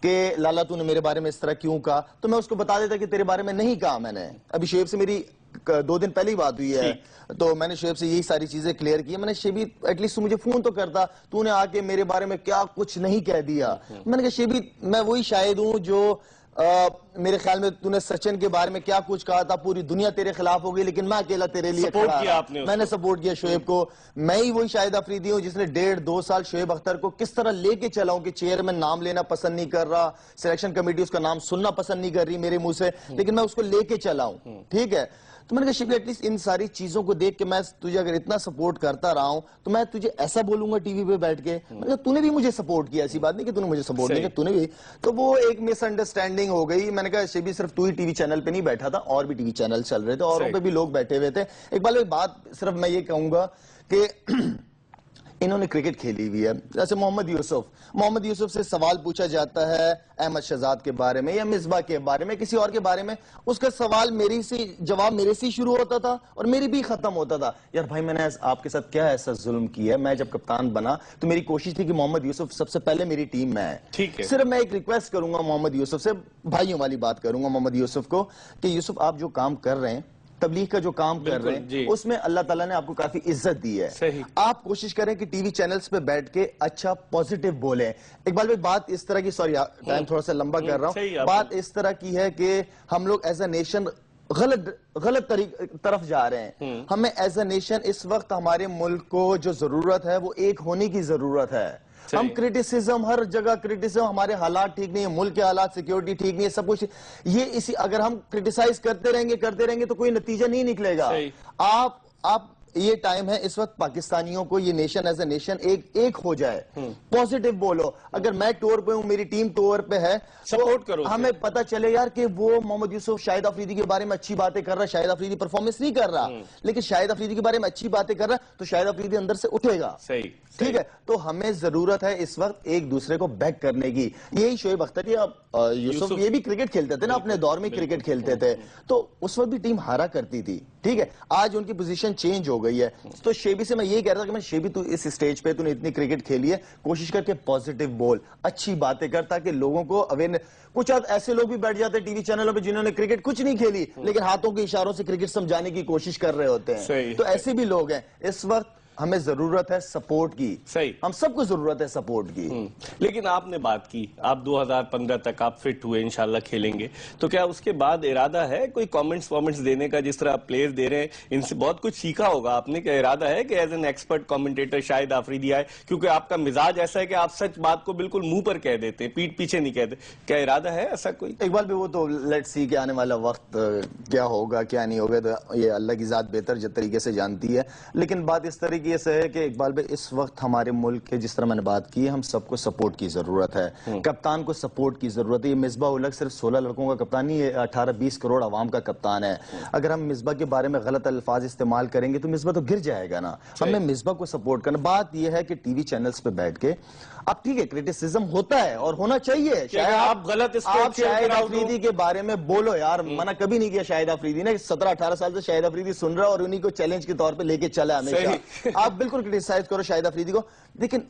کہ لالا تو نے میرے بارے میں اس طرح کیوں کہا، تو میں اس کو بتا دیتا کہ تیرے بارے میں نہیں کہا میں نے. ابھی شعیب سے میری 2 دن پہلے ہی بات ہوئی ہے تو میں نے شعیب سے یہی ساری چیزیں کلیئر کی. میں نے شیبی ایٹ لیسٹ مجھے فون تو کرتا، تو نے آ کے میرے بارے میں کیا کچھ نہیں کہہ دیا. میں نے کہا شیبی میں وہی شاہد ہوں جو میرے خیال میں تو نے سچن کے بارے میں کیا کچھ کہا تھا، پوری دنیا تیرے خلاف ہو گئی لیکن میں اکیلا تیرے لیے کھڑا رہا. میں نے سپورٹ کیا شعیب کو. میں ہی وہی شاہد آفریدی ہوں جس نے 1.5-2 سال شعیب اختر کو کس طرح لے کے چلا ہوں کہ چیئرمین نام لینا پسند نہیں کر رہا، سلیکشن کمیٹی اس کا نام سننا پسند نہیں کر رہی میرے منہ سے، لیکن میں اس کو لے کے چلا ہوں. ٹھیک ہے، تو میں نے کہا شیبی ایٹ لیسٹ ان ساری چیزوں کو دیکھ کے میں تجھے اگر اتنا سپورٹ کرتا رہا ہوں تو میں تجھے ایسا بولوں گا ٹی وی پہ بیٹھ کے. میں نے کہا تو نے بھی مجھے سپورٹ کیا، ایسی بات نہیں کہ تو نے مجھے سپورٹ نہیں کیا، تو نے بھی. تو وہ ایک مس انڈرسٹینڈنگ ہو گئی. میں نے کہا شیبی صرف تو ہی ٹی وی چینل پہ نہیں بیٹھا تھا، اور بھی ٹی وی چینل چل رہے تھے، اوروں پہ بھی لوگ بیٹھے ہوئے تھے. اقبال بات صرف میں یہ کہوں گا کہ انہوں نے کرکٹ کھیلی ہوئی ہے. جیسے محمد یوسف سے سوال پوچھا جاتا ہے احمد شہزاد کے بارے میں یا مصباح کے بارے میں، کسی اور کے بارے میں، اس کا سوال جواب میرے سے شروع ہوتا تھا اور میری بھی ختم ہوتا تھا. یار بھائی میں نے آپ کے ساتھ کیا ایسا ظلم کیا ہے؟ میں جب کپتان بنا تو میری کوشش تھی کہ محمد یوسف سب سے پہلے میری ٹیم میں ہے. صرف میں ایک ریکویسٹ کروں گا محمد یوسف سے، بھائیوں والی بات کروں گا محمد یوسف کو، کہ یوسف آپ جو کام کر رہے ہیں، تبلیغ کا جو کام کر رہے ہیں، اس میں اللہ تعالیٰ نے آپ کو کافی عزت دی ہے. آپ کوشش کریں کہ ٹی وی چینلز پہ بیٹھ کے اچھا پوزیٹیو بولیں. اقبال بھائی بات اس طرح کی، سوری ٹائم تھوڑا سا لمبا کر رہا ہوں، بات اس طرح کی ہے کہ ہم لوگ ایز اے نیشن غلط طرف جا رہے ہیں. ہمیں ایز اے نیشن اس وقت ہمارے ملک کو جو ضرورت ہے وہ ایک ہونے کی ضرورت ہے. ہم کرٹیسزم، ہر جگہ کرٹیسزم، ہمارے حالات ٹھیک نہیں ہیں، ملک کے حالات، سیکیورٹی ٹھیک نہیں ہے، سب کچھ یہ اگر ہم کرٹیسائز کرتے رہیں گے تو کوئی نتیجہ نہیں نکلے گا. آپ یہ ٹائم ہے اس وقت پاکستانیوں کو، یہ نیشن ایز اے نیشن ایک ہو جائے، پوزیٹیو بولو. اگر میں ٹور پہ ہوں، میری ٹیم ٹور پہ ہے، سپورٹ کرو. ہمیں پتہ چلے یار کہ وہ محمد یوسف شاہد آفریدی کے بارے میں اچھی باتیں کر رہا ہے، شاہد آفریدی پرفارمنس نہیں کر رہا لیکن شاہد آفریدی کے بارے میں اچھی باتیں کر رہا ہے تو شاہد آفریدی اندر سے اٹھے گا. ٹھیک ہے، تو ہمیں ضرورت ہے اس وقت ایک دوسرے کو بیک کرنے کی. یہی شعیب اختر یا یوسف یہ بھی کرکٹ کھیلتے تھے نا، اپنے دور میں کرکٹ کھیلتے تھے تو اس وقت بھی ٹیم ہارا کرتی تھی. ٹھیک ہے، آج ان کی پوزیشن چینج ہو گئی ہے. تو شیبی سے میں یہ کہہ رہا تھا کہ شیبی تو اس سٹیج پہ تو نے اتنی کرکٹ کھیلی ہے، کوشش کر کے پوزیٹیو بول، اچھی باتیں کر تاکہ لوگوں کو کچھ ایسے لوگ بھی بیٹھ جاتے ہیں ٹی وی چینلوں پہ جنہوں نے کرکٹ کچھ نہیں کھیلی لیکن ہاتھوں کے اشاروں سے کرکٹ سمجھانے کی کوشش کر رہے ہوتے ہیں. تو ایسے بھی لوگ ہیں. اس وقت ہمیں ضرورت ہے سپورٹ کی. ہم سب کو ضرورت ہے سپورٹ کی. لیکن آپ نے بات کی آپ 2015 تک آپ فٹ ہوئے، انشاءاللہ کھیلیں گے، تو کیا اس کے بعد ارادہ ہے کوئی کامنٹس دینے کا؟ جس طرح آپ پلیئر دے رہے ہیں، ان سے بہت کچھ سیکھا ہوگا آپ نے. کیا ارادہ ہے کہ ایز این ایکسپرٹ کامنٹیٹر شاہد آفریدی آئے؟ کیونکہ آپ کا مزاج ایسا ہے کہ آپ سچ بات کو بالکل منہ پر کہہ دیتے ہیں، پیٹھ پیچھے نہیں کہتے. کیا ارادہ ہے ایسا کوئی؟ اقبال بھی وہ تو لیٹ سی کہ آنے والا وقت کیا ہوگا کیا نہیں ہوگا، تو یہ اللہ کی ذات بہتر جس طریقے سے جانتی ہے. لیکن بات اس طریقے سے ہے کہ اقبال بھائی اس وقت ہمارے ملک کے، جس طرح میں نے بات کی ہے، ہم سب کو سپورٹ کی ضرورت ہے. کپتان کو سپورٹ کی ضرورت ہے. یہ مصباح الگ صرف 16 لڑکوں کا کپتان نہیں، یہ 18-20 کروڑ عوام کا کپتان ہے. اگر ہم مصباح کے بارے میں غلط الفاظ استعمال کریں گے تو مصباح تو گر جائے گا نا. ہمیں مصباح کو سپورٹ کرنا. بات یہ ہے کہ ٹی وی چینلز پہ بیٹھ کے اب ٹھیک ہے کرٹیسزم ہوتا ہے اور ہونا چاہیے. آپ غلط شاہد آفریدی کے بارے میں بولو یار، منع کبھی نہیں کیا شاہد آفریدی نے. 17-18 سال سے شاہد آفریدی سن رہا اور انہی کو چیلنج کے طور پہ لے کے چلا ہمیشہ. آپ بالکل کرٹیسائز کرو شاہد آفریدی کو، لیکن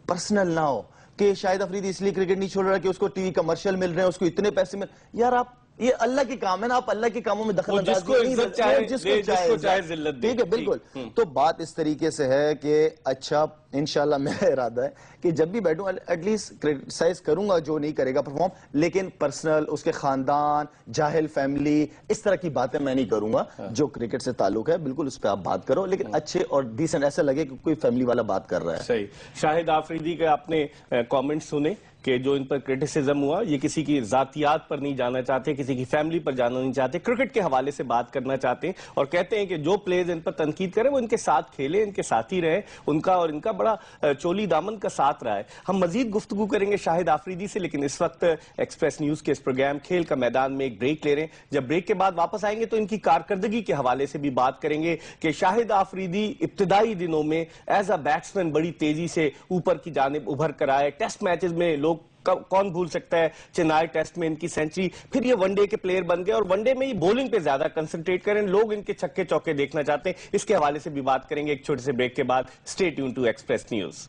پرسنل نہ ہو کہ شاہد آفریدی اس لیے کرکٹ نہیں چھوڑ رہا کہ اس کو ٹی وی کمرشل مل رہے ہیں، اس کو اتنے پیسے مل. یار آپ یہ اللہ کے کام ہے نا، آپ اللہ کے کاموں میں دخل اندازی ٹھیک ہے بالکل. تو بات اس طریقے سے ہے کہ اچھا انشاءاللہ میرا ارادہ ہے کہ جب بھی بیٹھوں ایٹ لیسٹ کرٹیسائز کروں گا جو نہیں کرے گا پرفارم، لیکن پرسنل، اس کے خاندان، جاہل فیملی، اس طرح کی باتیں میں نہیں کروں گا. جو کرکٹ سے تعلق ہے بالکل اس پہ آپ بات کرو، لیکن اچھے اور ڈیسنٹ، ایسا لگے کہ کوئی فیملی والا بات کر رہا ہے. صحیح. شاہد آفریدی کے آپ نے کامنٹ سنے کہ جو ان پر کرٹیسزم ہوا، یہ کسی کی ذاتیات پر نہیں جانا چاہتے، کسی کی فیملی پر جانا نہیں چاہتے، کرکٹ کے حوالے سے بات کرنا چاہتے ہیں اور کہتے ہیں کہ جو پلیئرز ان پر تنقید کریں وہ ان کے ساتھ کھیلیں، ان کے ساتھ ہی رہیں. ان کا اور ان کا بڑا چولی دامن کا ساتھ رہا ہے. ہم مزید گفتگو کریں گے شاہد آفریدی سے، لیکن اس وقت ایکسپریس نیوز کے اس پروگرام کھیل کا میدان میں ایک بریک لے رہے ہیں. جب بریک کے بعد واپس آئیں گے تو ان کی کارکردگی کے حوالے سے بھی بات کریں گے کہ شاہد آفریدی ابتدائی دنوں میں ایز اے بیٹسمین بڑی تیزی سے اوپر کی جانب ابھر کر آئے. ٹیسٹ میچز میں لوگ کون بھول سکتا ہے چنائی ٹیسٹ میں ان کی سینچری، پھر یہ ون ڈے کے پلیئر بن گئے اور ون ڈے میں یہ بولنگ پہ زیادہ کنسنٹریٹ کریں. لوگ ان کے چھکے چوکے دیکھنا چاہتے ہیں. اس کے حوالے سے بھی بات کریں گے ایک چھوٹے سے بریک کے بعد. Stay tune to Express News.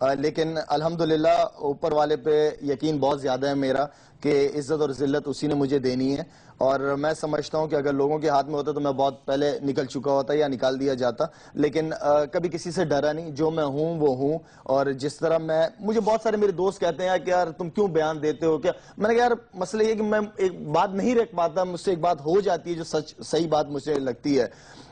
لیکن الحمدللہ اوپر والے پہ یقین بہت زیادہ ہے میرا کہ عزت اور ذلت اسی نے مجھے دینی ہے، اور میں سمجھتا ہوں کہ اگر لوگوں کے ہاتھ میں ہوتا تو میں بہت پہلے نکل چکا ہوتا یا نکال دیا جاتا، لیکن کبھی کسی سے ڈرا نہیں، جو میں ہوں وہ ہوں، اور جس طرح مجھے بہت سارے میرے دوست کہتے ہیں کہ یار تم کیوں بیان دیتے ہو کیا، میں نے کہا یار مسئلہ یہ کہ میں ایک بات نہیں رکھ پاتا، مجھ سے ایک بات ہو جاتی ہے جو صحیح بات مجھے لگتی ہے،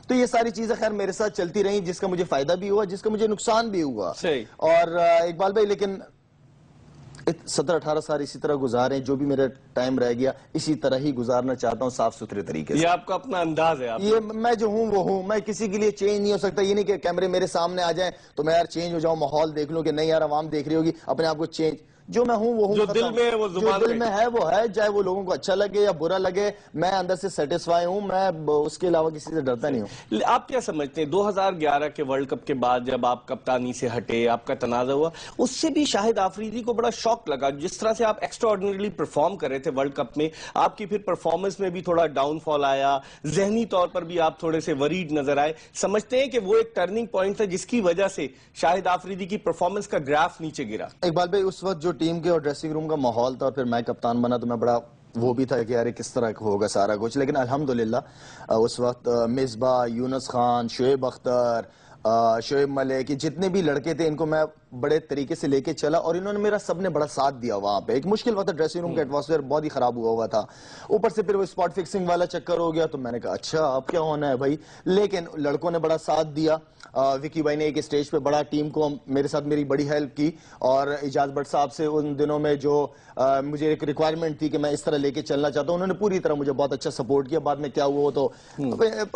تو یہ ساری چیزیں خیر میرے ساتھ چلتی رہیں، جس کا مجھے فائدہ بھی ہوا، جس کا مجھے نقصان بھی ہوا، اور اقبال بھائی لیکن 17-18 سال اسی طرح گزارے، جو بھی میرا ٹائم رہ گیا اسی طرح ہی گزارنا چاہتا ہوں، صاف ستھرے طریقے سے۔ یہ آپ کا اپنا انداز ہے؟ یہ میں جو ہوں وہ ہوں، میں کسی کے لیے چینج نہیں ہو سکتا، یہ نہیں کہ کیمرے میرے سامنے آ جائیں تو میں یار چینج ہو جاؤں، ماحول دیکھ لوں کہ نہیں یار عوام دیکھ رہی ہوگی، اپنے آپ کو چینج، جو میں ہوں وہ ہوں، جو دل میں ہے وہ زبان جو دل میں ہے وہ ہے، چاہے وہ لوگوں کو اچھا لگے یا برا لگے، میں اندر سے سیٹسفائی ہوں، میں اس کے علاوہ کسی سے ڈرتا نہیں ہوں۔ آپ کیا سمجھتے ہیں 2011 کے ورلڈ کپ کے بعد جب آپ کپتانی سے ہٹے، آپ کا تنازع ہوا، اس سے بھی شاہد آفریدی کو بڑا شوق لگا، جس طرح سے آپ ایکسٹرا آرڈنریلی پرفارم کر رہے تھے ورلڈ کپ میں، آپ کی پھر پرفارمنس میں بھی تھوڑا ڈاؤن فال آیا، ذہنی طور پر بھی آپ تھوڑے سے وریڈ نظر آئے، سمجھتے ہیں کہ وہ ایک ٹرننگ پوائنٹ تھا جس کی وجہ سے شاہد آفریدی کی پرفارمنس کا گراف نیچے گرا؟ اقبال بھائی اس وقت جو ٹیم کے اور ڈریسنگ روم کا ماحول تھا، اور پھر میں کپتان بنا تو میں بڑا وہ بھی تھا کہ یار کس طرح ہوگا سارا کچھ، لیکن الحمدللہ اس وقت مصباح، یونس خان، شعیب اختر، شعیب ملک، جتنے بھی لڑکے تھے ان کو میں بڑے طریقے سے لے کے چلا، اور انہوں نے میرا سب نے بڑا ساتھ دیا وہاں پہ۔ ایک مشکل وقت ڈریسنگ روم کا ایٹماسفیئر بہت ہی خراب ہوا تھا، اوپر سے پھر وہ اسپاٹ فکسنگ والا چکر ہو گیا، تو میں نے کہا اچھا اب کیا ہونا ہے بھائی، لیکن لڑکوں نے بڑا ساتھ دیا، وکی بھائی نے ایک اسٹیج پہ بڑا ٹیم کو میرے ساتھ میری بڑی ہیلپ کی، اور اجاز بٹ صاحب سے ان دنوں میں جو مجھے ایک ریکوائرمنٹ تھی کہ میں اس طرح لے کے چلنا چاہتا ہوں، انہوں نے پوری طرح مجھے بہت اچھا سپورٹ کیا۔ بعد میں کیا ہوا تو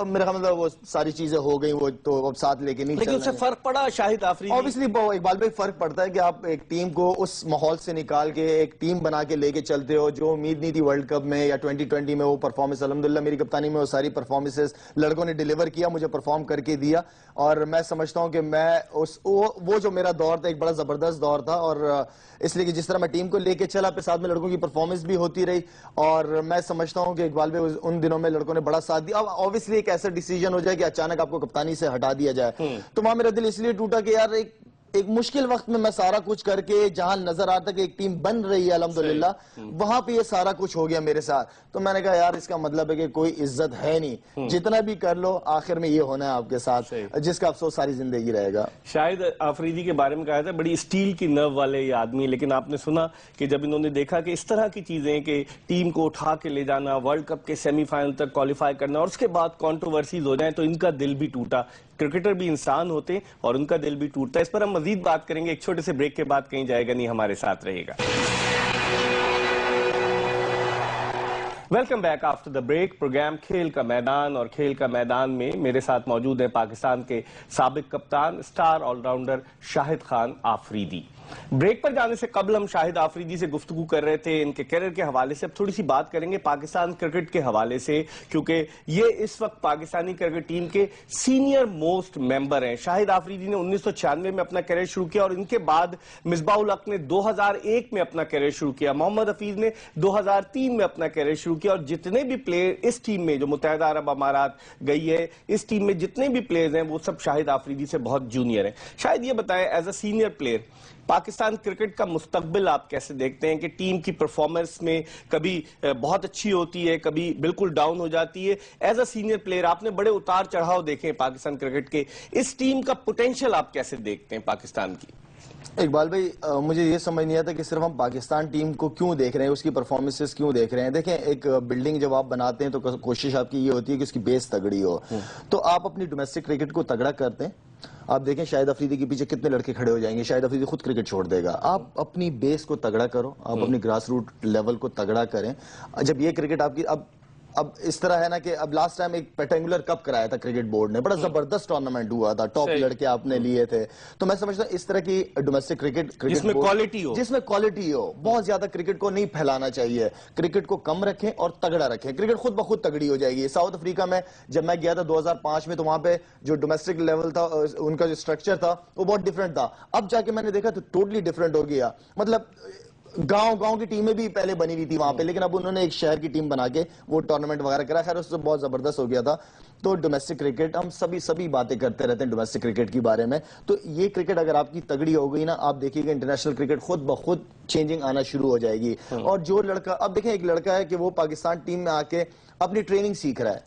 میرا خیال ہے وہ ساری چیزیں ہو گئیں، وہ تو اب ساتھ لے کے نہیں لیکن اس سے فرق پڑا شاہد آفریدی؟ اوبیسلی اقبال بھائی فرق پڑتا ہے کہ آپ ایک ٹیم کو اس ماحول سے نکال کے ایک ٹیم بنا کے لے کے چلتے ہو، جو امید نہیں تھی ورلڈ کپ میں یا 2020 میں وہ پرفارمنس، الحمدللہ میری کپتانی میں وہ ساری پرفارمنسز لڑکوں نے ڈیلیور کیا، مجھے پرفارم کر کے دیا، اور میں سمجھتا ہوں کہ میں وہ جو میرا دور تھا ایک بڑا زبردست دور تھا، اور اس لیے کہ جس طرح میں ٹیم کو لے کے چلا پھر ساتھ میں لڑکوں کی پرفارمنس بھی ہوتی رہی، اور میں سمجھتا ہوں کہ اقبال بھائی ان دنوں میں لڑکوں نے بڑا ساتھ دیا۔ اب اوبیسلی ایک ایسا ڈیسیجن ہو جائے کہ اچانک آپ کو کپتانی سے ہٹا دیا جائے، تو وہاں میرا دل اس لیے ٹوٹا کہ یار ایک مشکل وقت میں سارا کچھ کر کے جہاں نظر آتا کہ ایک ٹیم بن رہی ہے الحمدللہ، وہاں پہ یہ سارا کچھ ہو گیا میرے ساتھ، تو میں نے کہا یار اس کا مطلب ہے کہ کوئی عزت ہے نہیں، جتنا بھی کر لو آخر میں یہ ہونا ہے آپ کے ساتھ، جس کا افسوس ساری زندگی رہے گا۔ شاہد آفریدی کے بارے میں کہا تھا بڑی اسٹیل کی نرو والے یہ آدمی، لیکن آپ نے سنا کہ جب انہوں نے دیکھا کہ اس طرح کی چیزیں کہ ٹیم کو اٹھا کے لے جانا، ورلڈ کپ کے سیمی فائنل تک کوالیفائی کرنا، اور اس کے بعد کنٹروورسیز ہو جائیں، تو ان کا دل بھی ٹوٹا۔ کرکٹر بھی انسان ہوتے اور ان کا دل بھی ٹوٹتا ہے۔ اس پر ہم مزید بات کریں گے، ایک چھوٹے سے بریک کے بعد، کہیں جائے گا نہیں، ہمارے ساتھ رہے گا۔ Welcome back after the break, program کھیل کا میدان، اور کھیل کا میدان میں میرے ساتھ موجود ہیں پاکستان کے سابق کپتان، سٹار آل راؤنڈر شاہد خان آفریدی۔ بریک پر جانے سے قبل ہم شاہد آفریدی سے گفتگو کر رہے تھے ان کے کیریئر کے حوالے سے، اب تھوڑی سی بات کریں گے پاکستان کرکٹ کے حوالے سے، کیونکہ یہ اس وقت پاکستانی کرکٹ ٹیم کے سینئر موسٹ ممبر ہیں۔ شاہد آفریدی نے 1996 میں اپنا کیریئر شروع کیا، اور ان کے بعد مصباح الحق نے 2001 میں اپنا کیریئر شروع کیا، محمد حفیظ نے 2003 میں اپنا کیریئر شروع کیا، اور جتنے بھی پلیئر اس ٹیم میں جو متحدہ عرب امارات گئی ہے، اس ٹیم میں جتنے بھی پلیئرز ہیں وہ سب شاہد آفریدی سے بہت جونیئر ہیں۔ شاید یہ بتائیں as a senior player Pakistan cricket کا مستقبل آپ کیسے دیکھتے ہیں کہ ٹیم کی پرفارمنس میں کبھی بہت اچھی ہوتی ہے، کبھی بالکل ڈاؤن ہو جاتی ہے، ایز اے سینئر پلیئر آپ نے بڑے اتار چڑھاؤ دیکھے ہیں پاکستان کرکٹ کے، اس ٹیم کا پوٹینشل آپ کیسے دیکھتے ہیں پاکستان کی؟ اقبال بھائی مجھے یہ سمجھ نہیں آتا کہ صرف ہم پاکستان ٹیم کو کیوں دیکھ رہے ہیں، اس کی پرفارمنسز کیوں دیکھ رہے ہیں۔ دیکھیں ایک بلڈنگ جب آپ بناتے ہیں تو کوشش آپ کی یہ ہوتی ہے کہ اس کی بیس تگڑی ہو، تو آپ اپنی ڈومیسٹک کرکٹ کو تگڑا کرتے ہیں۔ آپ دیکھیں شاہد آفریدی کے پیچھے کتنے لڑکے کھڑے ہو جائیں گے، شاہد آفریدی خود کرکٹ چھوڑ دے گا۔ آپ اپنی بیس کو تگڑا کرو، آپ اپنی گراس روٹ لیول کو تگڑا کریں۔ جب یہ کرکٹ آپ کی اب اس طرح ہے نا کہ اب لاسٹ ٹائم ایک پیٹنگولر کپ کرایا تھا کرکٹ بورڈ نے، بڑا زبردست ٹورنامنٹ ہوا تھا، ٹاپ لڑکے آپ نے لیے تھے، تو میں سمجھتا ہوں اس طرح کی ڈومیسٹک کرکٹ جس میں کوالٹی ہو، بہت زیادہ کرکٹ کو نہیں پھیلانا چاہیے، کرکٹ کو کم رکھیں اور تگڑا رکھیں، کرکٹ خود بخود تگڑی ہو جائے گی۔ ساؤتھ افریقہ میں جب میں گیا تھا 2005 میں، تو وہاں پہ جو ڈومیسٹک لیول تھا ان کا جو سٹرکچر تھا وہ بہت ڈیفرنٹ تھا، اب جا کے میں نے دیکھا تو ٹوٹلی ڈیفرنٹ ہو گیا۔ مطلب گاؤں کی ٹیمیں بھی پہلے بنی ہوئی تھی وہاں پہ، لیکن اب انہوں نے ایک شہر کی ٹیم بنا کے وہ ٹورنامنٹ وغیرہ کرا، خیر اس سے بہت زبردست ہو گیا تھا. تو ڈومیسٹک کرکٹ ہم سبھی باتیں کرتے رہتے ہیں ڈومیسٹک کرکٹ کے بارے میں. تو یہ کرکٹ اگر آپ کی تگڑی ہو گئی نا، آپ دیکھیے کہ انٹرنیشنل کرکٹ خود بخود چینجنگ آنا شروع ہو جائے گی. اور جو لڑکا اب دیکھیں، ایک لڑکا ہے کہ وہ پاکستان ٹیم میں آ کے اپنی ٹریننگ سیکھ رہا ہے،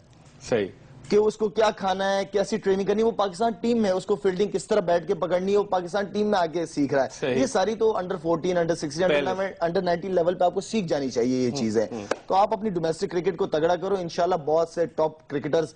صحیح، کہ اس کو کیا کھانا ہے، کیسی ٹریننگ کرنی ہے. وہ پاکستان ٹیم میں اس کو فیلڈنگ کس طرح بیٹھ کے پکڑنی ہے، وہ پاکستان ٹیم میں آگے سیکھ رہا ہے. یہ ساری تو انڈر 14 انڈر 16 انڈر 19 لیول پہ آپ کو سیکھ جانی چاہیے یہ چیزیں. تو آپ اپنی ڈومیسٹک کرکٹ کو تگڑا کرو، انشاءاللہ بہت سے ٹاپ کرکٹرز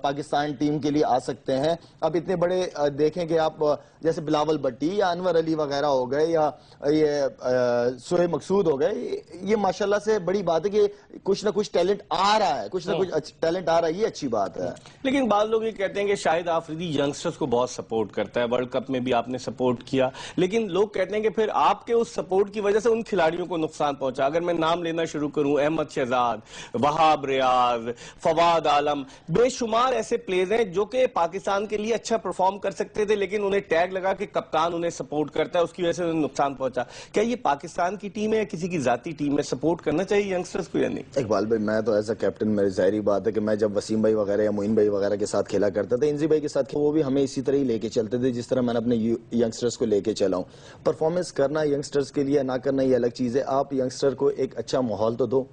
پاکستان ٹیم کے لیے آ سکتے ہیں. اب اتنے بڑے دیکھیں کہ آپ جیسے بلاول بٹی یا انور علی وغیرہ ہو گئے، یا یہ سہیب مقصود ہو گئے، یہ ماشاءاللہ سے بڑی بات ہے کہ کچھ نہ کچھ ٹیلنٹ آ رہا ہے، کچھ نہ کچھ ٹیلنٹ آ رہا ہے، یہ اچھی بات ہے. لیکن بعض لوگ یہ کہتے ہیں کہ شاہد آفریدی ینگسٹرز کو بہت سپورٹ کرتا ہے، ورلڈ کپ میں بھی آپ نے سپورٹ کیا، لیکن لوگ کہتے ہیں کہ پھر آپ کے اس سپورٹ کی وجہ سے ان کھلاڑیوں کو نقصان پہنچا. اگر میں نام لینا شروع کروں، احمد شہزاد، وہاب ریاض، فواد عالم، بے شمار ایسے پلیئرز ہیں جو کہ پاکستان کے لیے اچھا پرفارم کر سکتے تھے، لیکن انہیں ٹیگ لگا کہ کپتان انہیں سپورٹ کرتا ہے، اس کی وجہ سے انہیں نقصان پہنچا. کیا یہ پاکستان کی ٹیم ہے یا کسی کی ذاتی ٹیم ہے، سپورٹ کرنا چاہیے ینگسٹرز کو یا نہیں؟ اقبال بھائی، میں تو ایز اے کیپٹن میری ظاہری بات ہے کہ میں جب وسیم بھائی وغیرہ یا معین بھائی وغیرہ کے ساتھ کھیلا کرتا تھا، انزی بھائی کے ساتھ، وہ بھی ہمیں اسی طرح ہی لے کے چلتے تھے جس طرح میں نے اپنے ینگسٹرز کو لے کے چلا ہوں. پرفارمنس کرنا ینگسٹرز کے لیے، نہ کرنا یہ الگ چیز ہے. آپ ینگسٹر کو ایک اچھا ماحول تو دو.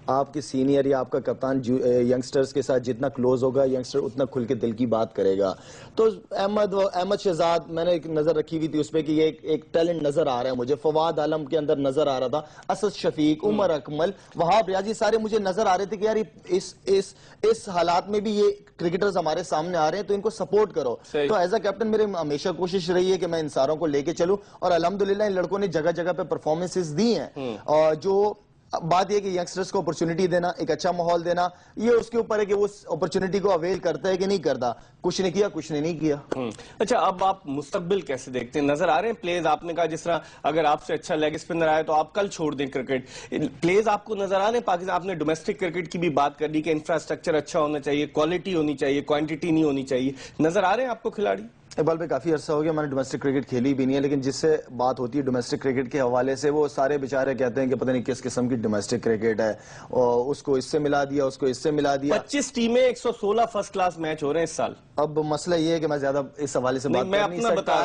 آپ کے سینئر یا آپ کا کپتان ینگسٹرز کے ساتھ جتنا کلوز ہوگا، ینگسٹر اتنا کھل کے دل کی بات کرے گا. تو احمد شہزاد، میں نے ایک نظر رکھی ہوئی تھی اس پہ کہ یہ ایک ٹیلنٹ نظر آ رہا ہے مجھے. فواد عالم کے اندر نظر آ رہا تھا، اسد شفیق، عمر اکمل، وہاب ریاض، یہ سارے مجھے نظر آ رہے تھے کہ یار اس حالات میں بھی یہ کرکٹرز ہمارے سامنے آ رہے ہیں، تو ان کو سپورٹ کرو. تو ایز اے کیپٹن میرے ہمیشہ کوشش رہی ہے کہ میں ان ساروں کو لے کے چلوں، اور الحمدللہ ان لڑکوں نے جگہ جگہ پہ پرفارمنسز دی ہیں. اور جو بات یہ کہ ینگسٹرز کو اپرچونٹی دینا، ایک اچھا ماحول دینا، یہ اس کے اوپر ہے کہ وہ اس اپرچونٹی کو اویل کرتا ہے کہ نہیں کرتا. کچھ نے کیا، کچھ نے نہیں کیا. اچھا، اب آپ مستقبل کیسے دیکھتے ہیں؟ نظر آ رہے ہیں پلیز؟ آپ نے کہا جس طرح اگر آپ سے اچھا لیگ اسپنر آئے تو آپ کل چھوڑ دیں کرکٹ. پلیز آپ کو نظر آ رہے ہیں پاکستان؟ آپ نے ڈومیسٹک کرکٹ کی بھی بات کر دی کہ انفراسٹرکچر اچھا ہونا چاہیے، کوالٹی ہونی چاہیے، کوانٹٹی نہیں ہونی چاہیے. نظر آ رہے ہیں آپ کو کھلاڑی؟ اقبال بھائی، کافی عرصہ ہو گیا میں نے ڈومیسٹک کرکٹ کھیلی بھی نہیں ہے، لیکن جس سے بات ہوتی ہے ڈومیسٹک کرکٹ کے حوالے سے، وہ سارے بیچارے کہتے ہیں کہ پتہ نہیں کس قسم کی ڈومیسٹک کرکٹ ہے، اور اس کو اس سے ملا دیا، اس کو اس سے ملا دیا. 25 ٹیمیں، 116 فرسٹ کلاس میچ ہو رہے ہیں اس سال. اب مسئلہ یہ ہے کہ میں زیادہ اس حوالے سے بات کر نہیں سکتا،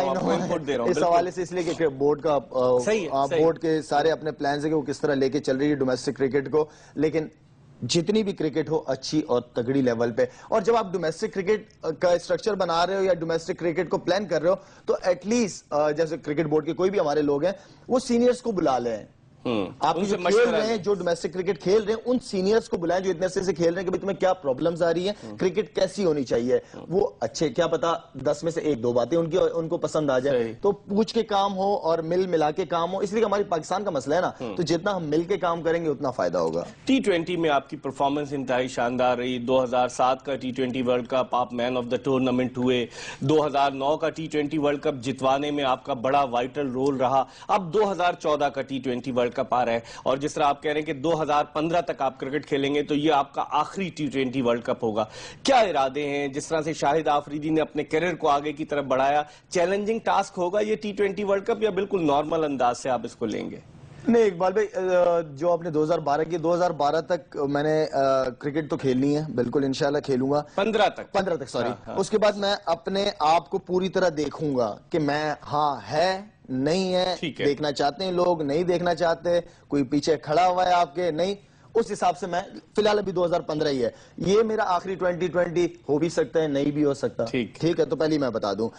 اس حوالے سے، اس لیے کہ بورڈ کا بورڈ کے سارے اپنے پلانز ہیں کہ وہ کس طرح لے کے چل رہی ہے ڈومیسٹک کرکٹ کو. لیکن جتنی بھی کرکٹ ہو اچھی اور تگڑی لیول پہ. اور جب آپ ڈومیسٹک کرکٹ کا اسٹرکچر بنا رہے ہو یا ڈومیسٹک کرکٹ کو پلان کر رہے ہو، تو ایٹ لیسٹ جیسے کرکٹ بورڈ کے کوئی بھی ہمارے لوگ ہیں، وہ سینئرز کو بلا لیں. آپ جو کھیل رہے ہیں، جو ڈومیسٹک کرکٹ کھیل رہے ہیں، ان سینئرز کو بلائیں جو اتنے عرصے سے کھیل رہے ہیں کہ تمہیں کیا پرابلمز آ رہی ہیں، کرکٹ کیسی ہونی چاہیے. وہ اچھے، کیا پتا 10 میں سے 1-2 باتیں ان کو پسند آ جائے، تو پوچھ کے کام ہو اور ملا کے کام ہو. اس لیے ہماری پاکستان کا مسئلہ ہے نا، تو جتنا ہم مل کے کام کریں گے اتنا فائدہ ہوگا. T20 میں آپ کی پرفارمنس انتہائی شاندار رہی. 2007 کا T20 ورلڈ کپ آپ مین آف دا ٹورنامنٹ ہوئے. 2009 کا T20 ورلڈ کپ جتوانے میں آپ کا بڑا وائٹل رول رہا. اب 2014 کا T20 ورلڈ کپ آ رہا ہے، اور جس طرح آپ کہہ رہے ہیں کہ 2015 تک آپ کرکٹ کھیلیں گے تو یہ آپ کا آخری T20 ورلڈ کپ ہوگا. کیا ارادے ہیں؟ جس طرح سے شاہد آفریدی نے اپنے کیریئر کو آگے کی طرف بڑھایا، چیلنجنگ ٹاسک ہوگا یہ T20 ورلڈ کپ، یا بالکل نارمل انداز سے آپ اس کو لیں گے؟ نہیں اقبال بھائی، جو آپ نے 2012 کی، 2012 تک میں نے کرکٹ تو کھیلنی ہے، بالکل انشاءاللہ کھیلوں گا. 15 تک سوری. اس کے بعد میں اپنے آپ کو پوری طرح دیکھوں گا کہ میں ہے نہیں ہے، دیکھنا چاہتے ہیں لوگ، نہیں دیکھنا چاہتے، کوئی پیچھے کھڑا ہوا ہے آپ کے، نہیں. اس حساب سے میں فی الحال ابھی 2015 ہی ہے، یہ میرا آخری 2020 ہو بھی سکتا ہے، نہیں بھی ہو سکتا. ٹھیک ہے، تو پہلے میں بتا دوں،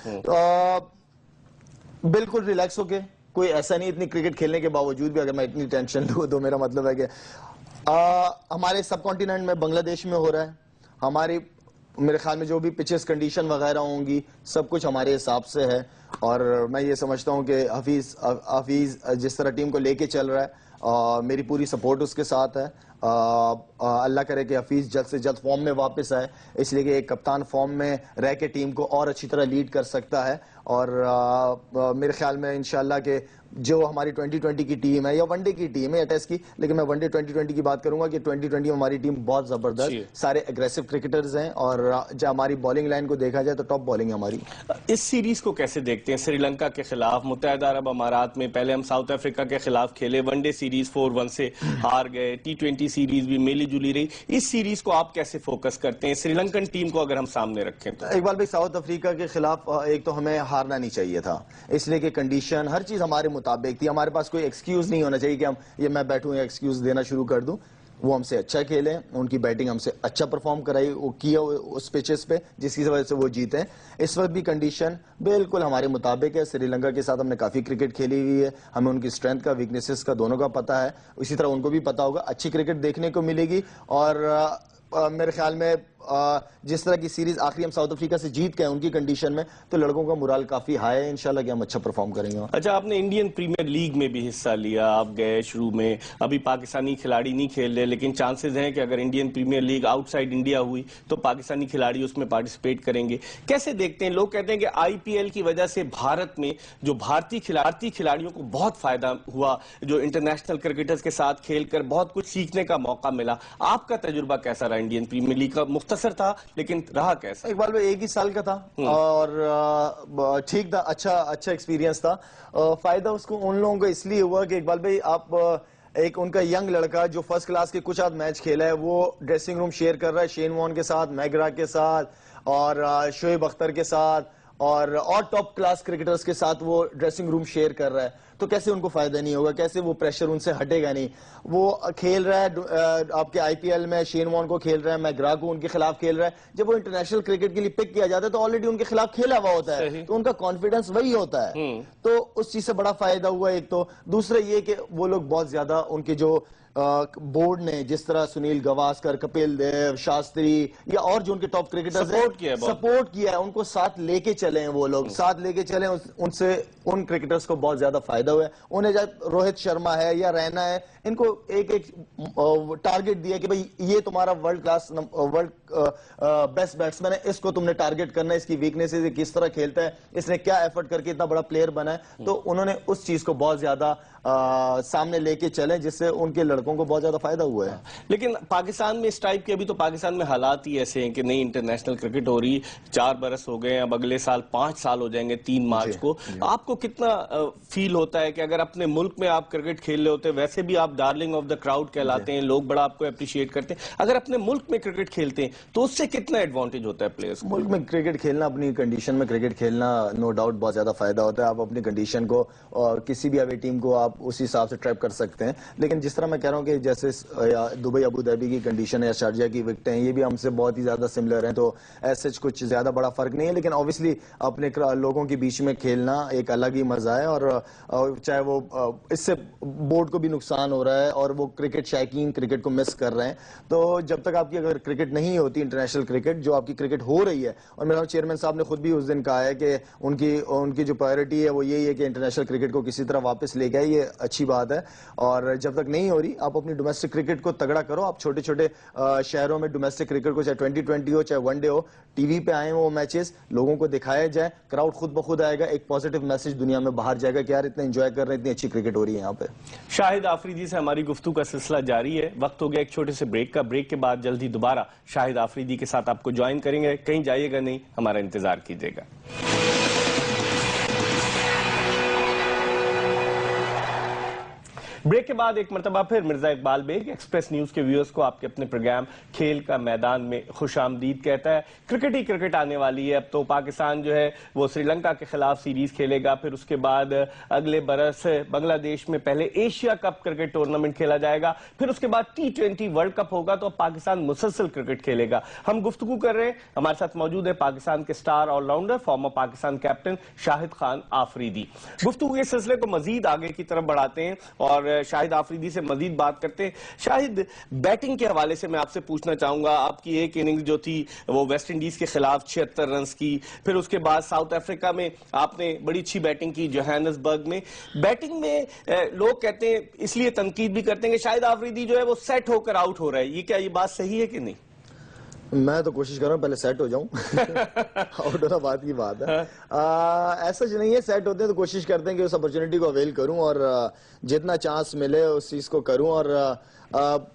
بالکل ریلیکس ہو کے، کوئی ایسا نہیں. اتنی کرکٹ کھیلنے کے باوجود بھی اگر میں اتنی ٹینشن دوں تو میرا مطلب ہے کہ ہمارے سب کانٹیننٹ میں، بنگلہ دیش میں ہو رہا ہے. ہماری میرے خیال میں جو بھی پچز کنڈیشن وغیرہ ہوں گی، سب کچھ ہمارے حساب سے ہے. اور میں یہ سمجھتا ہوں کہ حفیظ جس طرح ٹیم کو لے کے چل رہا ہے، میری پوری سپورٹ اس کے ساتھ ہے. اللہ کرے کہ حفیظ جلد سے جلد فارم میں واپس آئے، اس لیے کہ ایک کپتان فارم میں رہ کے ٹیم کو اور اچھی طرح لیڈ کر سکتا ہے. اور میرے خیال میں انشاءاللہ کہ جو ہماری 2020 کی ٹیم ہے یا ون ڈے کی ٹیم ہے یا ٹیسٹ کی، لیکن میں ون ڈے 2020 کی بات کروں گا کہ 2020 میں ہماری ٹیم بہت زبردست، سارے اگریسو کرکٹرز ہیں، اور جب ہماری بالنگ لائن کو دیکھا جائے تو ٹاپ بالنگ ہے ہماری. اس سیریز کو کیسے دیکھتے ہیں؟ سری لنکا کے خلاف متحدہ عرب امارات میں، پہلے ہم ساؤتھ افریقہ کے خلاف کھیلے، ون ڈے سیریز 4-1 سے ہار گئے، T20 سیریز بھی میلی جلی رہی. اس سیریز کو آپ کیسے فوکس کرتے ہیں سری لنکن ٹیم کو اگر ہم سامنے رکھیں تو؟ اقبال بھائی، ساؤتھ افریقہ کے خلاف ایک تو ہمیں ہارنا نہیں چاہیے تھا، اس لیے کہ کنڈیشن ہر چیز ہمارے مطابق تھی. ہمارے پاس کوئی ایکسکیوز نہیں ہونا چاہیے کہ یہ میں بیٹھوں یا ایکسکیوز دینا شروع کر دوں. وہ ہم سے اچھا کھیلے، ان کی بیٹنگ ہم سے اچھا پرفارم کرائی، وہ کیا اس پچز پہ جس کی وجہ سے وہ جیتے ہیں. اس وقت بھی کنڈیشن بالکل ہمارے مطابق ہے. سری لنکا کے ساتھ ہم نے کافی کرکٹ کھیلی ہوئی ہے، ہمیں ان کی اسٹرینتھ کا ویکنیسز کا دونوں کا پتہ ہے، اسی طرح ان کو بھی پتہ ہوگا. اچھی کرکٹ دیکھنے کو ملے گی، اور میرے خیال میں جس طرح کی سیریز آخری ہم ساؤتھ افریقہ سے جیت گئے ان کی کنڈیشن میں، تو لڑکوں کا مورال کافی ہائی ہے، انشاءاللہ کہ ہم اچھا پرفارم کریں گے. اچھا، آپ نے انڈین پریمیئر لیگ میں بھی حصہ لیا، آپ گئے شروع میں، ابھی پاکستانی کھلاڑی نہیں کھیل رہے، لیکن چانسز ہیں کہ اگر انڈین پریمیئر لیگ آؤٹ سائڈ انڈیا ہوئی تو پاکستانی کھلاڑی اس میں پارٹیسپیٹ کریں گے. کیسے دیکھتے ہیں؟ لوگ کہتے ہیں کہ IPL کی وجہ سے بھارت میں جو بھارتی کھلاڑیوں کو بہت فائدہ ہوا، جو انٹرنیشنل کرکٹرز کے ساتھ کھیل کر بہت کچھ سیکھنے کا موقع ملا. آپ کا تجربہ کیسا رہا انڈین پریمیئر لیگ کا؟ مختصر تھا لیکن رہا کیسا؟ اقبال بھائی، 1 ہی سال کا تھا اور ٹھیک تھا، اچھا ایکسپیرینس تھا. فائدہ اس کو ان لوگوں کو اس لیے ہوا کہ اقبال بھائی، آپ ایک ان کا ینگ لڑکا جو فرسٹ کلاس کے کچھ آدھ میچ کھیلا ہے، وہ ڈریسنگ روم شیئر کر رہا ہے شین وارن کے ساتھ، میگرا کے ساتھ، اور شعیب اختر کے ساتھ، اور ٹاپ کلاس کرکٹرز کے ساتھ وہ ڈریسنگ روم شیئر کر رہا ہے. تو کیسے ان کو فائدہ نہیں ہوگا؟ کیسے وہ پریشر ان سے ہٹے گا نہیں؟ وہ کھیل رہا ہے آپ کے IPL میں، شین وارن کو کھیل رہا ہے، میگرا کو ان کے خلاف کھیل رہا ہے. جب وہ انٹرنیشنل کرکٹ کے لیے پک کیا جاتا ہے تو آلریڈی ان کے خلاف کھیلا ہوا ہوتا ہے، تو ان کا کانفیڈنس وہی ہوتا ہے. تو اس چیز سے بڑا فائدہ ہوا. ایک تو دوسرا یہ کہ وہ لوگ بہت زیادہ ان کے جو بورڈ نے، جس طرح سنیل گواسکر، کپل دیو، شاستری یا اور جو ان کے ٹاپ کرکٹرز ہیں، سپورٹ کیا ہے، ان کو ساتھ لے کے چلے ہیں. وہ لوگ ساتھ لے کے چلے، ان سے ان کرکٹرز کو بہت زیادہ فائدہ ہوا ہے. انہیں جب روہت شرما ہے یا رینا ہے، ان کو ایک ٹارگٹ دیا کہ بھئی یہ تمہارا ورلڈ کلاس بیسٹ بیٹسمین ہے، اس کو تم نے ٹارگٹ کرنا ہے، اس کی ویکنیس ہے، کس طرح کھیلتا ہے، اس نے کیا ایفرٹ کر کے اتنا بڑا پلیئر بنا ہے. تو انہوں نے اس چیز کو بہت زیادہ سامنے لے کے چلے، جس سے ان کے لڑکوں کو بہت زیادہ فائدہ ہوا ہے. لیکن پاکستان میں اس ٹائپ کے ابھی تو پاکستان میں حالات ہی ایسے ہیں کہ نئی انٹرنیشنل کرکٹ ہو رہی، 4 برس ہو گئے، اب اگلے سال 5 سال ہو جائیں گے 3 مارچ کو. آپ کو کتنا فیل ہوتا ہے کہ اگر اپنے ملک میں آپ کرکٹ کھیل رہے ہوتے، ویسے بھی آپ ڈارلنگ آف دا کراؤڈ کہلاتے ہیں، لوگ بڑا آپ کو اپریشیٹ کرتے ہیں، اگر اپنے ملک میں کرکٹ کھیلتے ہیں تو اس سے کتنا ایڈوانٹیج ہوتا ہے پلیئرز کو؟ ملک میں کرکٹ کھیلنا، اپنی کنڈیشن میں کرکٹ کھیلنا، نو ڈاؤٹ بہت زیادہ فائدہ ہوتا ہے. آپ اپنی کنڈیشن کو اور کسی بھی اوے ٹیم کو آپ اسی حساب سے ٹریپ کر سکتے ہیں. لیکن جس طرح میں کہہ رہا ہوں کہ جیسے دبئی ابو دھابی کی کنڈیشن یا شارجہ کی وکٹیں ہیں، یہ بھی ہم سے بہت ہی زیادہ سملر ہیں، تو ایسے کچھ زیادہ بڑا فرق نہیں ہے. لیکن اوبیسلی اپنے لوگوں کے بیچ میں کھیلنا ایک الگ ہی مزہ ہے، اور چاہے وہ اس سے بورڈ کو بھی نقصان ہو رہا ہے اور وہ کرکٹ شائقین کرکٹ کو مس کر رہے ہیں. تو جب تک آپ کی اگر کرکٹ نہیں ہوتی، انٹرنیشنل کرکٹ جو آپ کی کرکٹ ہو رہی ہے، اور میرا چیئرمین صاحب نے خود بھی اس دن کہا ہے کہ ان کی جو پرائیورٹی ہے وہ یہی ہے کہ انٹرنیشنل کرکٹ کو کسی طرح واپس لے گئے. یہ اچھی بات ہے. اور جب تک نہیں ہو رہی، آپ اپنی ڈومیسٹک کرکٹ کو تگڑا کرو. آپ چھوٹے چھوٹے شہروں میں ڈومیسٹک کرکٹ کو، چاہے 2020 ہو چاہے ون ڈے ہو، ٹی وی پہ آئیں وہ میچز، لوگوں کو دکھایا جائے، کراؤڈ خود بخود آئے گا. ایک پازیٹیو میسج دنیا میں باہر جائے گا کہ یار اتنا انجوائے کر رہے ہیں، اتنی اچھی کرکٹ ہو رہی ہے یہاں پہ. شاہد آفریدی سے ہماری گفتگو کا سلسلہ جاری ہے. وقت ہو گیا ایک چھوٹے سے بریک کا. بریک کے بعد جلدی دوبارہ شاہد آفریدی کے ساتھ آپ کو جوائن کریں گے. کہیں جائیے گا نہیں، ہمارا انتظار کیجیے گا. بریک کے بعد ایک مرتبہ پھر مرزا اقبال بیگ ایکسپریس نیوز کے ویورز کو آپ کے اپنے پروگرام کھیل کا میدان میں خوش آمدید کہتا ہے. کرکٹ ہی کرکٹ آنے والی ہے. اب تو پاکستان جو ہے وہ سری لنکا کے خلاف سیریز کھیلے گا، پھر اس کے بعد اگلے برس بنگلہ دیش میں پہلے ایشیا کپ کرکٹ ٹورنامنٹ کھیلا جائے گا، پھر اس کے بعد T20 ورلڈ کپ ہوگا. تو اب پاکستان مسلسل کرکٹ کھیلے گا. ہم گفتگو کر رہے ہیں، ہمارے ساتھ موجود ہے پاکستان کے star all rounder, former Pakistan captain Shahid Khan Afridi. گفتگو کے سلسلے کو مزید آگے کی طرف بڑھاتے ہیں اور شاہد آفریدی سے مزید بات کرتے ہیں. شاہد, بیٹنگ کے حوالے سے میں آپ سے پوچھنا چاہوں گا, آپ کی ایک اننگز جو تھی وہ ویسٹ انڈیز کے خلاف 76 رنز کی, پھر اس کے بعد ساؤتھ افریقہ میں آپ نے بڑی اچھی بیٹنگ کی, جوہانسبرگ میں. بیٹنگ میں لوگ کہتے ہیں, اس لیے تنقید بھی کرتے ہیں کہ شاہد آفریدی جو ہے وہ سیٹ ہو کر آؤٹ ہو رہا ہے, یہ کیا یہ بات صحیح ہے کہ نہیں؟ میں تو کوشش کر رہا ہوں پہلے سیٹ ہو جاؤں. آؤٹ ہونا بات کی بات ہے, ایسا نہیں ہے. سیٹ ہوتے ہیں تو کوشش کرتے ہیں کہ اس اپرچونٹی کو اویل کروں اور جتنا چانس ملے اس چیز کو کروں. اور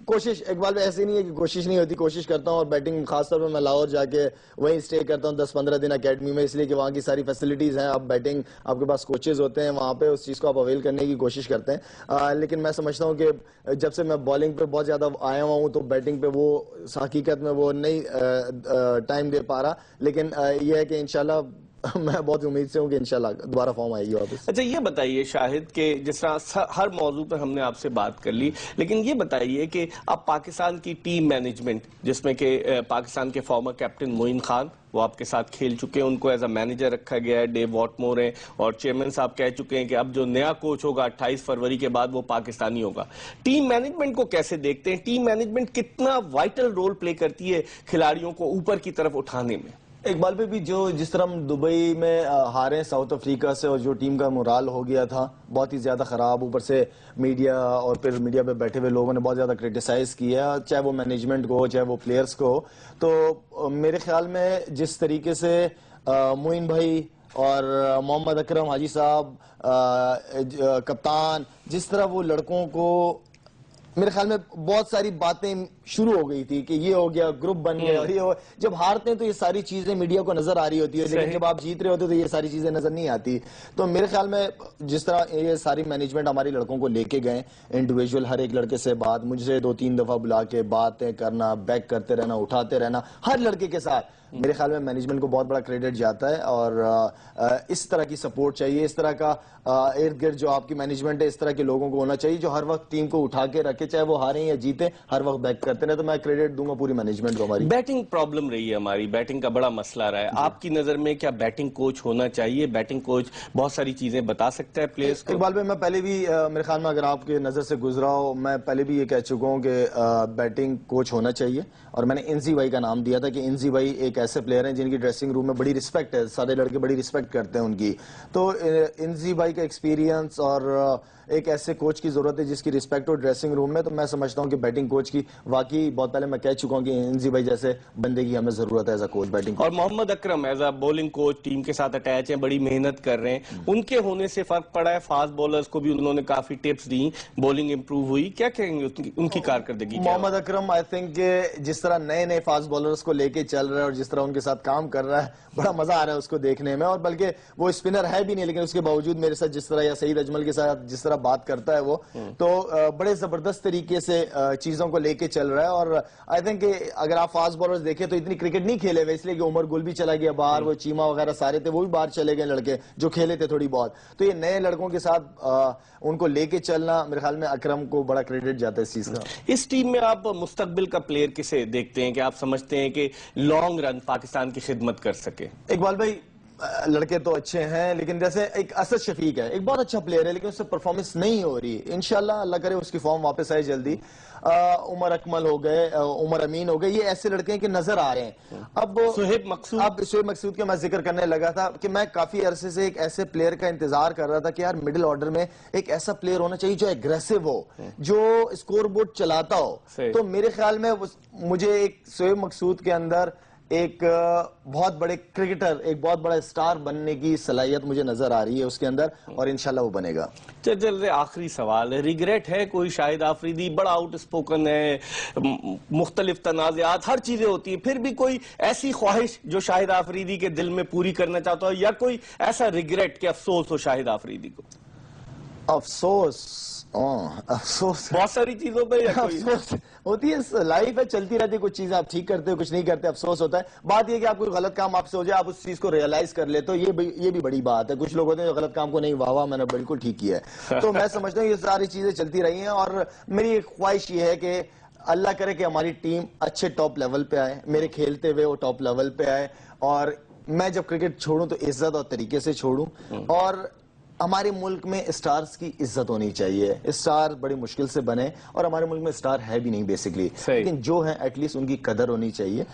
کوشش اقبال میں ایسے نہیں ہے کہ کوشش نہیں ہوتی, کوشش کرتا ہوں. اور بیٹنگ خاص طور پر میں لاہور جا کے وہیں اسٹے کرتا ہوں 10-15 دن اکیڈمی میں, اس لیے کہ وہاں کی ساری فیسلٹیز ہیں. آپ بیٹنگ, آپ کے پاس کوچز ہوتے ہیں وہاں پہ, اس چیز کو آپ اویل کرنے کی کوشش کرتے ہیں. لیکن میں سمجھتا ہوں کہ جب سے میں بالنگ پہ بہت زیادہ آیا ہوا ہوں تو بیٹنگ پہ وہ حقیقت میں وہ نہیں ٹائم دے پا رہا. لیکن یہ ہے کہ انشاءاللہ میں بہت امید سے ہوں کہ انشاءاللہ دوبارہ فارم آئے گی واپس. اچھا یہ بتائیے شاہد کہ جس طرح ہر موضوع پر ہم نے آپ سے بات کر لی, لیکن یہ بتائیے کہ اب پاکستان کی ٹیم مینجمنٹ, جس میں کہ پاکستان کے فارمر کیپٹن معین خان وہ آپ کے ساتھ کھیل چکے ہیں, ان کو ایز اے مینیجر رکھا گیا ہے, ڈیو واٹمور ہیں, اور چیئرمین صاحب کہہ چکے ہیں کہ اب جو نیا کوچ ہوگا 28 فروری کے بعد وہ پاکستانی ہوگا. ٹیم مینجمنٹ کو کیسے دیکھتے ہیں؟ ٹیم مینجمنٹ کتنا وائٹل رول پلے کرتی ہے کھلاڑیوں کو اوپر کی طرف اٹھانے میں؟ اقبال پہ بھی جس طرح ہم دبئی میں ہارے ساؤتھ افریقہ سے, اور جو ٹیم کا مورال ہو گیا تھا بہت ہی زیادہ خراب, اوپر سے میڈیا اور پھر میڈیا پہ بیٹھے ہوئے لوگوں نے بہت زیادہ کرٹیسائز کیا, چاہے وہ مینجمنٹ کو ہو چاہے وہ پلیئرز کو ہو. تو میرے خیال میں جس طریقے سے معین بھائی اور محمد اکرم حاجی صاحب کپتان, جس طرح وہ لڑکوں کو, میرے خیال میں بہت ساری باتیں شروع ہو گئی تھی کہ یہ ہو گیا, گروپ بن گیا, اور یہ جب ہارتے ہیں تو یہ ساری چیزیں میڈیا کو نظر آ رہی ہوتی ہے, لیکن جب آپ جیت رہے ہوتے تو یہ ساری چیزیں نظر نہیں آتی. تو میرے خیال میں جس طرح یہ ساری مینجمنٹ ہماری لڑکوں کو لے کے گئے, انڈیویجول ہر ایک لڑکے سے بات, مجھے 2-3 دفعہ بلا کے باتیں کرنا, بیک کرتے رہنا, اٹھاتے رہنا ہر لڑکے کے ساتھ, میرے خیال میں مینجمنٹ کو بہت بڑا کریڈٹ جاتا ہے. اور اس طرح کی سپورٹ چاہیے, اس طرح کا ارد گرد جو آپ کی مینجمنٹ ہے اس طرح کے لوگوں کو ہونا چاہیے جو ہر وقت ٹیم کو اٹھا کے رکھے, چاہے وہ ہاریں یا جیتے ہر وقت بیک کرتے رہے. تو میں کریڈٹ دوں گا پوری مینجمنٹ کو. ہماری بیٹنگ پرابلم رہی ہے, ہماری بیٹنگ کا بڑا مسئلہ رہا ہے. آپ کی نظر میں کیا بیٹنگ کوچ ہونا چاہیے؟ بیٹنگ کوچ بہت ساری چیزیں بتا سکتا ہے پلیئرز کو. اقبال بھائی میں پہلے بھی میرے خیال میں اگر آپ کے نظر سے گزرا ہو, میں پہلے بھی یہ کہہ چکا ہوں کہ بیٹنگ کوچ ہونا چاہیے, اور میں نے انزی بھائی کا نام دیا تھا کہ انزی بھائی ایک ایسے پلیئر ہیں جن کی ڈریسنگ روم میں بڑی رسپیکٹ ہے, سارے لڑکے بڑی رسپیکٹ کرتے ہیں ان کی. تو انزی بھائی کا ایکسپیرینس اور ایک ایسے کوچ کی ضرورت ہے جس کی رسپیکٹ ہو ڈریسنگ روم میں. تو میں سمجھتا ہوں کہ بیٹنگ کوچ کی واقعی بہت پہلے میں کہہ چکا ہوں کہ انزی بھائی جیسے بندے کی ہمیں ضرورت ہے ایز اے کوچ بیٹنگ. اور Mohammad Akram as a bowling coach team کے ساتھ اٹیچ ہیں, بڑی محنت کر رہے ہیں, ان کے ہونے سے فرق پڑا ہے؟ فاسٹ بولرز کو بھی انہوں نے کافی ٹپس دی, بولنگ امپروو ہوئی, کیا کہیں گے ان کی کارکردگی؟ محمد اکرم آئی تھنک کہ جس طرح نئے فاسٹ بولرز کو لے کے چل رہا ہے اور جس طرح ان کے ساتھ کام کر رہا ہے, بڑا مزہ آ رہا ہے اس کو دیکھنے میں. اور بلکہ وہ اسپنر ہے بھی نہیں, لیکن اس کے باوجود میرے ساتھ جس طرح, یا سعید اجمل کے ساتھ جس طرح بات کرتا ہے وہ, تو بڑے زبردست طریقے سے چیزوں کو لے کے چل رہا ہے. اور آئی تھنک کہ اگر آپ فاسٹ بولرز دیکھیں تو اتنی کرکٹ نہیں کھیلے ہوئے, اس لیے کہ عمر گل بھی چلا گیا باہر, وہ چیما وغیرہ سارے تھے وہ بھی باہر چلے گئے لڑکے جو کھیلے تھے تھوڑی بہت. تو یہ نئے لڑکوں کے ساتھ ان کو لے کے چلنا میرے خیال میں اکرم کو بڑا کریڈٹ جاتا ہے اس چیز کا. اس ٹیم میں آپ مستقبل کا پلیئر کسے دیکھتے ہیں کہ آپ سمجھتے ہیں کہ لانگ رن پاکستان کی خدمت کر سکے؟ اقبال بھائی لڑکے تو اچھے ہیں, لیکن جیسے ایک اسد شفیق ہے, ایک بہت اچھا پلیئر ہے, لیکن اس سے پرفارمنس نہیں ہو رہی. انشاءاللہ اللہ کرے اس کی فارم واپس آئے جلدی. عمر اکمل ہو گئے, عمر امین ہو گئے, یہ ایسے لڑکے ہیں کہ نظر آ رہے ہیں. اب شعیب مقصود کا میں ذکر کرنے لگا تھا کہ میں کافی عرصے سے ایک ایسے پلیئر کا انتظار کر رہا تھا کہ یار مڈل آرڈر میں ایک ایسا پلیئر ہونا چاہیے جو ایگریسو ہو, جو اسکور بورڈ چلاتا ہو. تو میرے خیال میں مجھے ایک شعیب مقصود کے اندر ایک بہت بڑے کرکٹر, ایک بہت بڑا سٹار بننے کی صلاحیت مجھے نظر آ رہی ہے اس کے اندر, اور انشاءاللہ وہ بنے گا. چلتے آخری سوال ہے, ریگریٹ ہے کوئی؟ شاہد آفریدی بڑا آؤٹ اسپوکن ہے, مختلف تنازعات ہر چیزیں ہوتی ہیں, پھر بھی کوئی ایسی خواہش جو شاہد آفریدی کے دل میں پوری کرنا چاہتا ہو, یا کوئی ایسا ریگریٹ کہ افسوس ہو شاہد آفریدی کو؟ افسوس بہت ساری چیزوں پہ افسوس ہوتی ہے, لائف ہے, چلتی رہتی ہے, کچھ چیزیں آپ ٹھیک کرتے ہو کچھ نہیں کرتے, افسوس ہوتا ہے. بات یہ کہ آپ کوئی غلط کام آپ سے ہو جائے, آپ اس چیز کو ریئلائز کر لے, تو یہ بھی بڑی بات ہے. کچھ لوگ ہوتے ہیں جو غلط کام کو نہیں, واہ میں نے بالکل ٹھیک کیا ہے. تو میں سمجھتا ہوں یہ ساری چیزیں چلتی رہی ہیں, اور میری ایک خواہش یہ ہے کہ اللہ کرے کہ ہماری ٹیم اچھے ٹاپ لیول پہ آئے, میرے کھیلتے ہوئے وہ ٹاپ لیول پہ آئے, اور میں جب کرکٹ چھوڑوں تو عزت اور طریقے سے چھوڑوں. اور ہمارے ملک میں اسٹارز کی عزت ہونی چاہیے. اسٹار بڑی مشکل سے بنے اور ہمارے ملک میں اسٹار ہے بھی نہیں بیسکلی, لیکن جو ہیں ایٹ لیسٹ ان کی قدر ہونی چاہیے.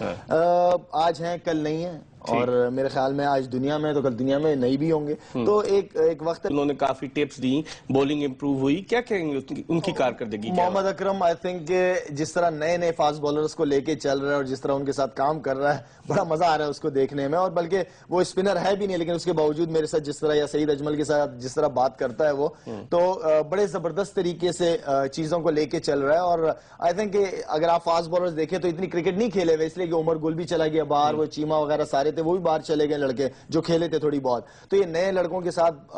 آج ہیں کل نہیں ہیں, اور میرے خیال میں آج دنیا میں تو کل دنیا میں نہیں بھی ہوں گے. تو ایک وقت انہوں نے کافی ٹپس دی, بولنگ امپروو ہوئی, کیا کہیں گے ان کی کارکردگی؟ محمد اکرم آئی تھنک جس طرح نئے نئے فاسٹ بالرز کو لے کے چل رہا ہے اور جس طرح ان کے ساتھ کام کر رہا ہے, بڑا مزہ آ رہا ہے اس کو دیکھنے میں. اور بلکہ وہ اسپنر ہے بھی نہیں, لیکن اس کے باوجود میرے ساتھ جس طرح یا سعید اجمل کے ساتھ جس طرح بات کرتا ہے وہ, تو بڑے زبردست طریقے سے چیزوں کو لے کے چل رہا ہے. اور آئی تھنک اگر آپ فاسٹ بالرز دیکھیں تو اتنی کرکٹ نہیں کھیلے ہوئے, اس لیے کہ عمر گل بھی چلا گیا باہر, وہ چیما وغیرہ سارے تھے وہ بھی باہر چلے گئے لڑکے جو کھیلے تھے تھوڑی بہت. تو یہ نئے لڑکوں کے ساتھ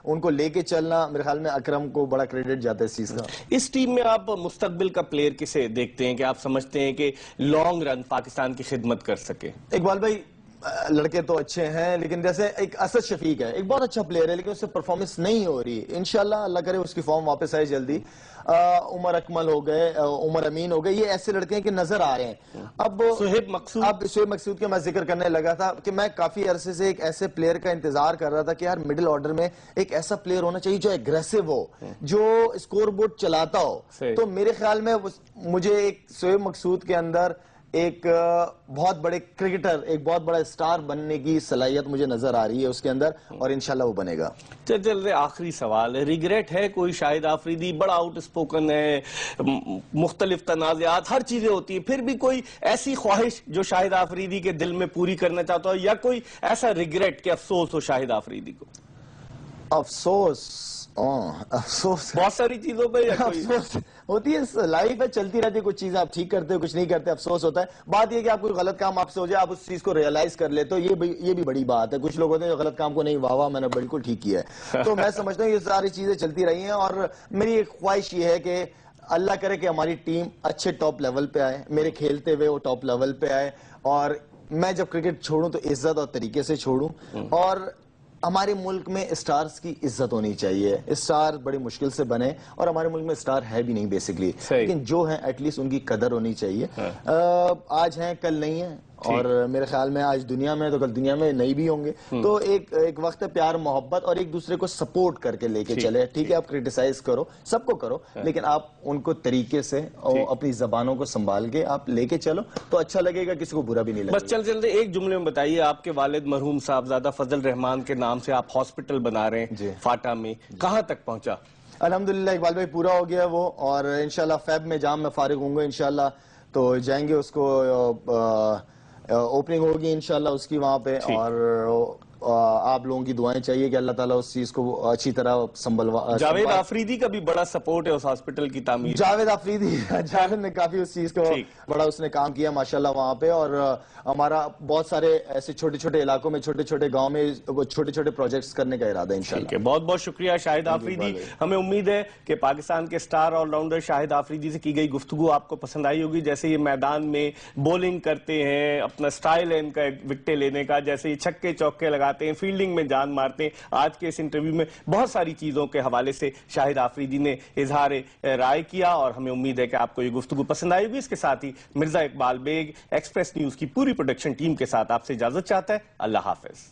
ان کو لے کے چلنا, میرے خیال میں اکرم کو بڑا کریڈٹ جاتا ہے اس چیز کا. اس ٹیم میں آپ مستقبل کا پلیئر کسے دیکھتے ہیں کہ آپ سمجھتے ہیں کہ لانگ رن پاکستان کی خدمت کر سکے؟ اقبال بھائی لڑکے تو اچھے ہیں, لیکن جیسے ایک اسد شفیق ہے, ایک بہت اچھا پلیئر ہے, لیکن اس سے پرفارمنس نہیں ہو رہی. انشاءاللہ اللہ کرے اس کی فارم واپس آئے جلدی. عمر اکمل ہو گئے, عمر امین ہو گئے, یہ ایسے لڑکے ہیں کہ نظر آ رہے ہیں. اب سہیب مقصود کے میں ذکر کرنے لگا تھا کہ میں کافی عرصے سے ایک ایسے پلیئر کا انتظار کر رہا تھا کہ یار مڈل آرڈر میں ایک ایسا پلیئر ہونا چاہیے جو ایگریسو ہو, جو اسکور بورڈ چلاتا ہو. تو میرے خیال میں مجھے ایک سہیب مقصود کے اندر ایک بہت بڑے کرکٹر, ایک بہت بڑا اسٹار بننے کی صلاحیت مجھے نظر آ رہی ہے اس کے اندر, اور انشاءاللہ وہ بنے گا. چلتے آخری سوال, ریگریٹ ہے کوئی شاہد آفریدی بڑا آؤٹ اسپوکن ہے, مختلف تنازعات ہر چیزیں ہوتی ہیں, پھر بھی کوئی ایسی خواہش جو شاہد آفریدی کے دل میں پوری کرنا چاہتا ہو, یا کوئی ایسا ریگریٹ کہ افسوس ہو شاہد آفریدی کو؟ افسوس بہت ساری چیزوں پہ افسوس ہوتی ہے, لائف ہے, چلتی رہتی ہے, کچھ چیزیں آپ ٹھیک کرتے ہو کچھ نہیں کرتے, افسوس ہوتا ہے. بات یہ کہ آپ کوئی غلط کام آپ سے ہو جائے, آپ اس چیز کو ریئلائز کر لیتے ہو, یہ بھی بڑی بات ہے. کچھ لوگ ہوتے ہیں جو غلط کام کو نہیں, واہ میں نے بالکل ٹھیک کیا ہے. تو میں سمجھتا ہوں یہ ساری چیزیں چلتی رہی ہیں, اور میری ایک خواہش یہ ہے کہ اللہ کرے کہ ہماری ٹیم اچھے ٹاپ لیول پہ آئے, میرے کھیلتے ہوئے وہ ٹاپ لیول پہ آئے, اور میں جب کرکٹ چھوڑوں تو عزت اور طریقے سے چھوڑوں. اور ہمارے ملک میں اسٹارز کی عزت ہونی چاہیے. اسٹار بڑی مشکل سے بنے اور ہمارے ملک میں اسٹار ہے بھی نہیں بیسکلی, لیکن جو ہیں ایٹ لیسٹ ان کی قدر ہونی چاہیے. آج ہیں کل نہیں ہیں, اور میرے خیال میں آج دنیا میں تو کل دنیا میں نہیں بھی ہوں گے. تو ایک وقت ہے پیار محبت اور ایک دوسرے کو سپورٹ کر کے لے کے چلے. ٹھیک ہے آپ کریٹیسائز کرو, سب کو کرو, لیکن آپ ان کو طریقے سے اور اپنی زبانوں کو سنبھال کے آپ لے کے چلو تو اچھا لگے گا, کسی کو برا بھی نہیں لگے گا. بس چلتے ایک جملے میں بتائیے, آپ کے والد مرحوم صاحبزادہ فضل رحمان کے نام سے آپ ہاسپٹل بنا رہے ہیں فاٹا میں, کہاں تک پہنچا؟ الحمدللہ اقبال بھائی پورا ہو گیا وہ, اور انشاءاللہ فیب میں جام میں فارغ ہوں گے انشاءاللہ, تو جائیں گے اس کو اوپننگ ہوگی انشاءاللہ اس کی وہاں پہ. اور آپ لوگوں کی دعائیں چاہیے کہ اللہ تعالیٰ اس چیز کو اچھی طرح سنبھلوا. جاوید آفریدی کا بھی بڑا سپورٹ ہے اس ہاسپٹل کی تعمیر. جاوید آفریدی, جاوید نے کافی اس چیز کو بڑا اس نے کام کیا ماشاءاللہ وہاں پہ, اور ہمارا بہت سارے ایسے چھوٹے چھوٹے علاقوں میں چھوٹے چھوٹے گاؤں میں چھوٹے چھوٹے پروجیکٹس کرنے کا ارادہ ہے انشاءاللہ. بہت بہت شکریہ شاہد آفریدی. ہمیں امید ہے کہ پاکستان کے سٹار آل راؤنڈر شاہد آفریدی سے کی گئی گفتگو آپ کو پسند آئی ہوگی. جیسے یہ میدان میں بولنگ کرتے ہیں, اپنا سٹائل ہے ان کا وکٹیں لینے کا, جیسے یہ چھکے چوکے لگاتے ہیں, فیلڈنگ میں جان مارتے ہیں. آج کے اس انٹرویو میں بہت ساری چیزوں کے حوالے سے شاہد آفریدی نے اظہار رائے کیا, اور ہمیں امید ہے کہ آپ کو یہ گفتگو پسند آئی ہوگی. اس کے ساتھ ہی مرزا اقبال بیگ ایکسپریس نیوز کی پوری پروڈکشن ٹیم کے ساتھ آپ سے اجازت چاہتا ہے. اللہ حافظ.